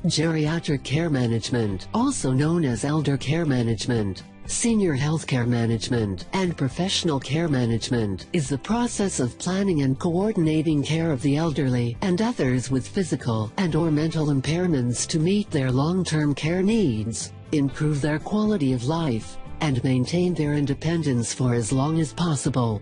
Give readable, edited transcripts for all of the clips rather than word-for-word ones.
Geriatric care management, also known as elder care management, senior healthcare management, and professional care management, is the process of planning and coordinating care of the elderly and others with physical and/or mental impairments to meet their long-term care needs, improve their quality of life, and maintain their independence for as long as possible.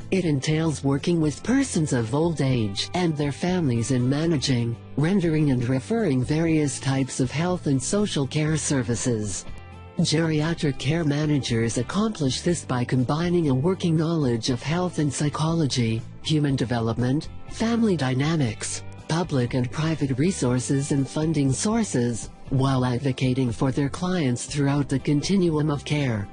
It entails working with persons of old age and their families in managing, rendering and referring various types of health and social care services. Geriatric care managers accomplish this by combining a working knowledge of health and psychology, human development, family dynamics, public and private resources and funding sources, while advocating for their clients throughout the continuum of care.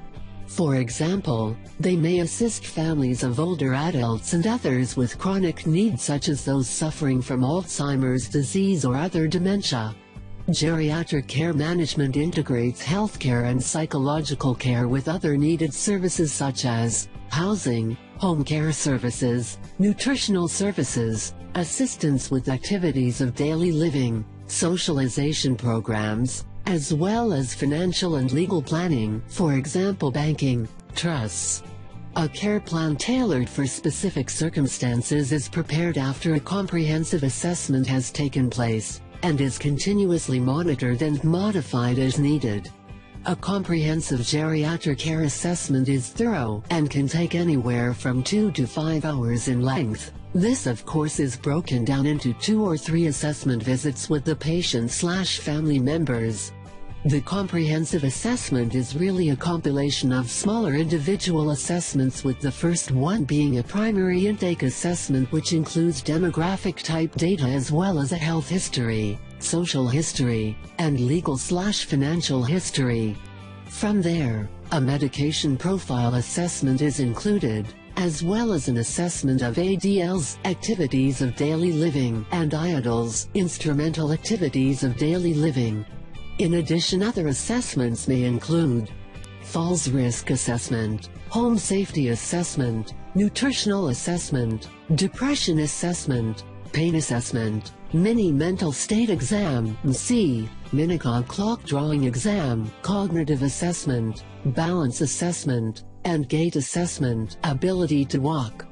For example, they may assist families of older adults and others with chronic needs such as those suffering from Alzheimer's disease or other dementia. Geriatric care management integrates healthcare and psychological care with other needed services such as housing, home care services, nutritional services, assistance with activities of daily living, socialization programs, as well as financial and legal planning, for example banking, trusts. A care plan tailored for specific circumstances is prepared after a comprehensive assessment has taken place, and is continuously monitored and modified as needed. A comprehensive geriatric care assessment is thorough and can take anywhere from 2 to 5 hours in length. This of course is broken down into 2 or 3 assessment visits with the patient/family members. The comprehensive assessment is really a compilation of smaller individual assessments, with the first one being a primary intake assessment which includes demographic type data as well as a health history, social history, and legal/financial history. From there, a medication profile assessment is included, as well as an assessment of ADLs, activities of daily living, and IADLs, instrumental activities of daily living. In addition, other assessments may include falls risk assessment, home safety assessment, nutritional assessment, depression assessment, pain assessment, mini mental state exam, mini clock drawing exam, cognitive assessment, balance assessment, and gait assessment, ability to walk.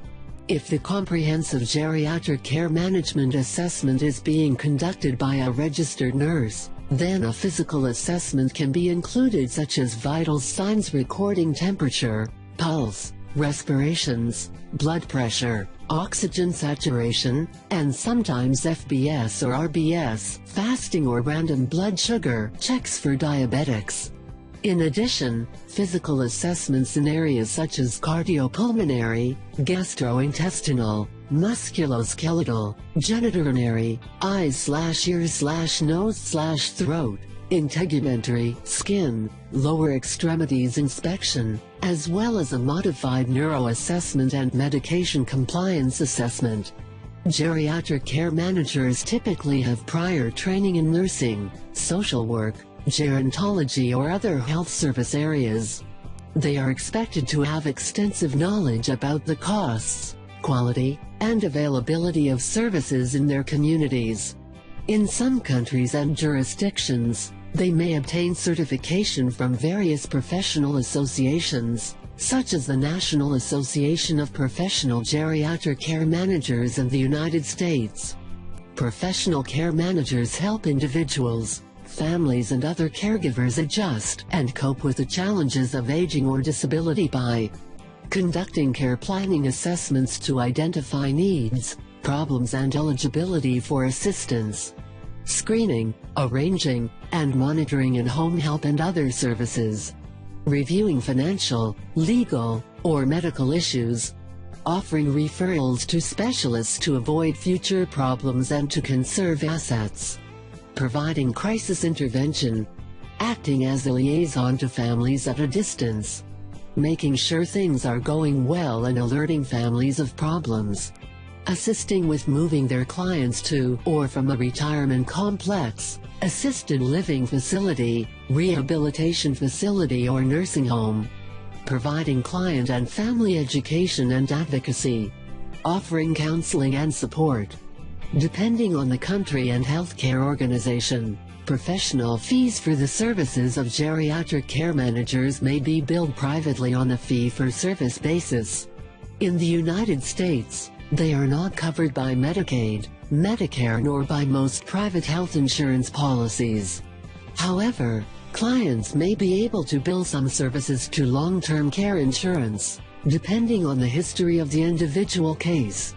If the comprehensive geriatric care management assessment is being conducted by a registered nurse, then a physical assessment can be included, such as vital signs recording temperature, pulse, respirations, blood pressure, oxygen saturation, and sometimes FBS or RBS, fasting or random blood sugar checks for diabetics. In addition, physical assessments in areas such as cardiopulmonary, gastrointestinal, musculoskeletal, genitourinary, eyes/ears/nose/throat, integumentary, skin, lower extremities inspection, as well as a modified neuro assessment and medication compliance assessment. Geriatric care managers typically have prior training in nursing, social work, gerontology or other health service areas. They are expected to have extensive knowledge about the costs, quality, and availability of services in their communities. In some countries and jurisdictions, they may obtain certification from various professional associations, such as the National Association of Professional Geriatric Care Managers in the United States. Professional care managers help individuals, families and other caregivers adjust and cope with the challenges of aging or disability by conducting care planning assessments to identify needs, problems and eligibility for assistance, screening, arranging, and monitoring in-home help and other services, reviewing financial, legal, or medical issues, offering referrals to specialists to avoid future problems and to conserve assets, providing crisis intervention, acting as a liaison to families at a distance, making sure things are going well and alerting families of problems, assisting with moving their clients to or from a retirement complex, assisted living facility, rehabilitation facility or nursing home, providing client and family education and advocacy, offering counseling and support. Depending on the country and healthcare organization, Professional fees for the services of geriatric care managers may be billed privately on a fee-for-service basis. In the United States, they are not covered by Medicaid, Medicare nor by most private health insurance policies. However, clients may be able to bill some services to long-term care insurance, depending on the history of the individual case.